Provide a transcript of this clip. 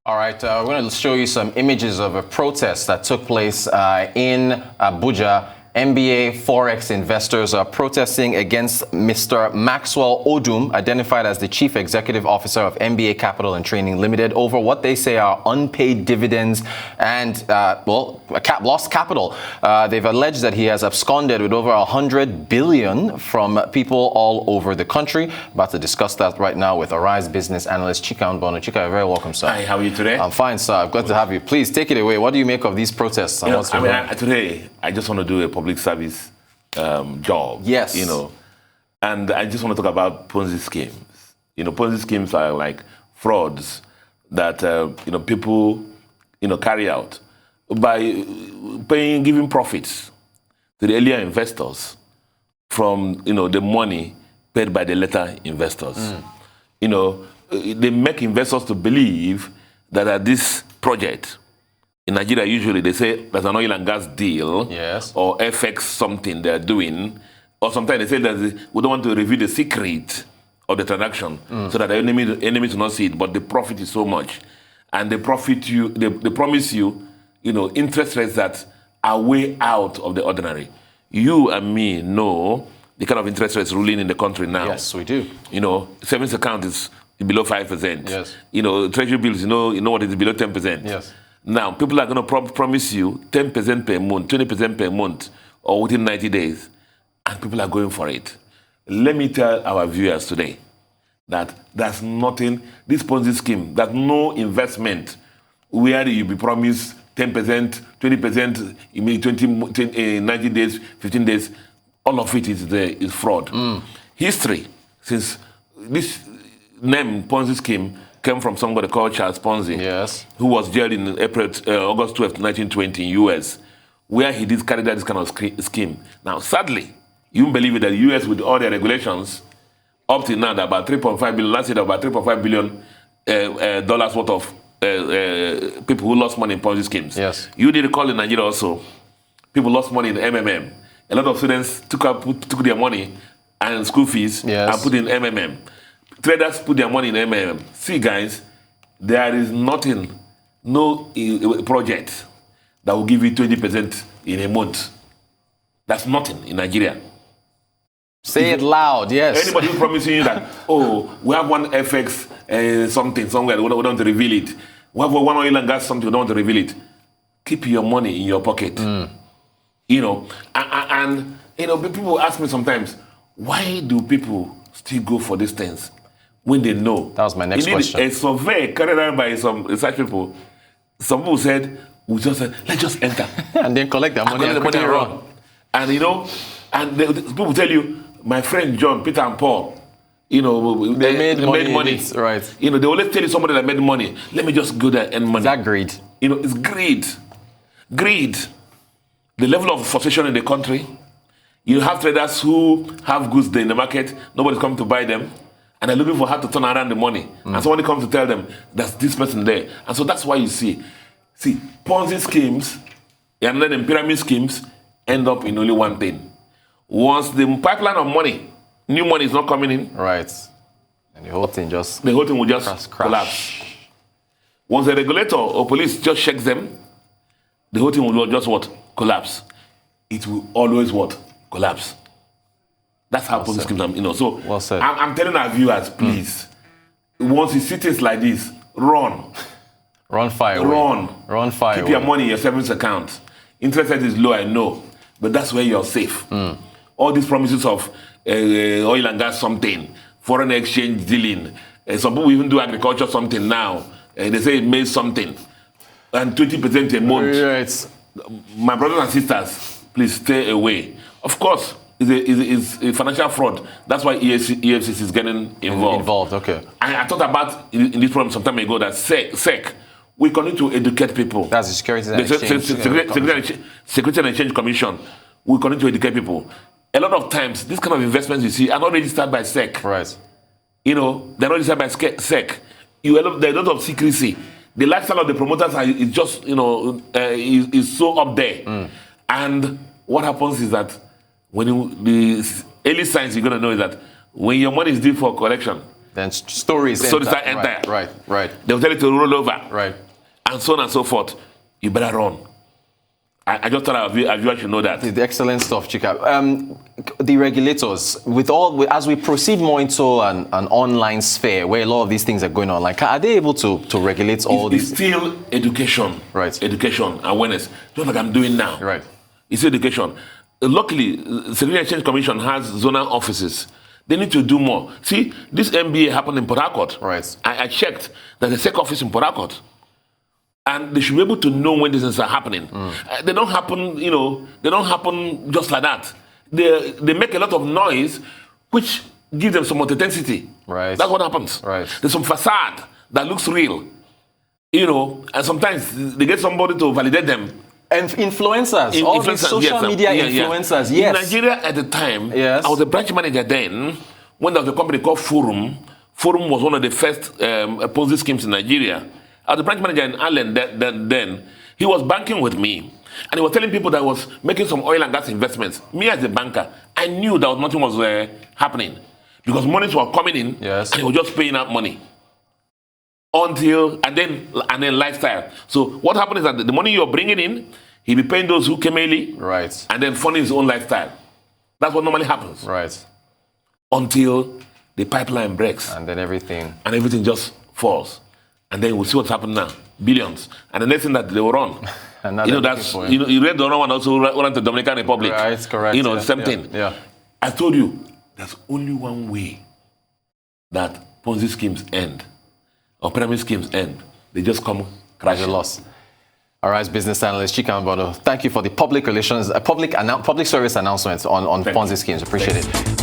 All right, we're going to show you some images of a protest that took place in Abuja. MBA Forex investors are protesting against Mr. Maxwell Odum, identified as the Chief Executive Officer of MBA Capital and Training Limited, over what they say are unpaid dividends and, lost capital. They've alleged that he has absconded with over 100 billion from people all over the country. About to discuss that right now with Arise Business Analyst Chika Mbonu. Chika, you're very welcome, sir. Hi, how are you today? I'm fine, sir. I'm glad to have you. Please take it away. What do you make of these protests? Today, I just want to do a public service job. Yes. And I just want to talk about Ponzi schemes. Ponzi schemes are like frauds that, people, carry out by giving profits to the earlier investors from, the money paid by the later investors. They make investors to believe that at this project, in Nigeria, usually they say there's an oil and gas deal, yes, or FX something they're doing, or sometimes they say that we don't want to reveal the secret of the transaction so that the enemies will not see it, but the profit is so much. And they promise you, interest rates that are way out of the ordinary. You and me know the kind of interest rates ruling in the country now. Yes, we do. Savings account is below 5%. Yes. Treasury bills, you know what is below 10%. Yes. Now, people are going to promise you 10% per month, 20% per month, or within 90 days, and people are going for it. Let me tell our viewers today that there's nothing, this Ponzi scheme, there's no investment where you be promised 10%, 20%, in 90 days, 15 days, all of it is fraud. History, since this name, Ponzi scheme, came from somebody called Charles Ponzi, yes, who was jailed in August 12, 1920 in U.S., where he did carry out this kind of scheme. Now, sadly, you won't believe it that the U.S., with all their regulations, up to now, about 3.5 billion, last year, about 3.5 billion dollars worth of people who lost money in Ponzi schemes. Yes. You did recall in Nigeria also, people lost money in MMM. A lot of students took their money and school fees, yes, and put in MMM. Traders put their money in MMM. See, guys, there is nothing, no project that will give you 20% in a month. That's nothing in Nigeria. Say it loud, yes. Anybody who's promising you that, we have one FX something somewhere, we don't want to reveal it. We have one oil and gas something, we don't want to reveal it. Keep your money in your pocket. And people ask me sometimes, why do people still go for these things when they know? That was my next question. A survey carried out by some research people, some people said, let's just enter. And then collect their money and run. And people tell you, my friend John, Peter and Paul, they made money. Right. They always tell you somebody that made money, let me just go there and money. Is that greed? It's greed. Greed. The level of frustration in the country. You have traders who have goods there in the market, nobody's coming to buy them, and they're looking for how to turn around the money. And somebody comes to tell them, there's this person there. And so that's why you see Ponzi schemes and then pyramid schemes end up in only one thing. Once the pipeline of money, new money is not coming in. Right. And the whole thing will just collapse. Once the regulator or police just checks them, the whole thing will just collapse. It will always collapse. That's how Ponzi schemes are, So well said. I'm telling our viewers, please, once you see things like this, run. Run fire away. Run fire Keep away. your money in your savings account. Interest rate is low, I know, but that's where you're safe. All these promises of oil and gas something, foreign exchange dealing, some people even do agriculture something now. They say it made something, and 20% a month. Right. My brothers and sisters, please stay away. Of course, it's a financial fraud. That's why EFCC is getting involved. Okay. I talked about in this program some time ago that SEC, we continue to educate people. That's the Securities and Security and Exchange Commission. We continue to educate people. A lot of times, this kind of investments you see are not registered by SEC. Right. They're not registered by SEC. There's a lot of secrecy. The lifestyle of the promoters is just, is so up there. And what happens is that when the early signs you're going to know is that when your money is due for collection, Then stories start enter. Right. They'll tell you to roll over. Right. And so on and so forth. You better run. I just thought our viewers should know that. The excellent stuff, Chika. The regulators, as we proceed more into an online sphere where a lot of these things are going on, like, are they able to regulate all these? It's still education. Right. Education, awareness. Just like I'm doing now. Right. It's education. Luckily, the Securities Exchange Commission has zonal offices. They need to do more. See, this MBA happened in Port Harcourt. Right. I checked. There's a SEC office in Port Harcourt. And they should be able to know when these things are happening. They don't happen, they don't happen just like that. They make a lot of noise, which gives them some authenticity. Right. That's what happens. Right. There's some facade that looks real, and sometimes they get somebody to validate them. And influencers, all these social media influencers, yes. In Nigeria at the time, yes. I was a branch manager then, when there was a company called Forum. Forum was one of the first Ponzi schemes in Nigeria. I was the branch manager in Ireland then. He was banking with me. And he was telling people that I was making some oil and gas investments. Me as a banker, I knew that nothing was happening. Because monies were coming in, yes. and he was just paying out money. And then lifestyle. So what happened is that the money you're bringing in, he'll be paying those who came early. Right. And then funding his own lifestyle. That's what normally happens. Right. Until the pipeline breaks. And then everything just falls. And then we'll see what's happened now. Billions. And the next thing that they will run. You read the other one also run to Dominican Republic. Right, correct. Same thing. Yeah. I told you, there's only one way that Ponzi schemes end, or pyramid schemes end. They just come crashing. The loss. All right, Business Analyst Chika Mbonu, thank you for the public service announcement on Ponzi schemes. Appreciate it.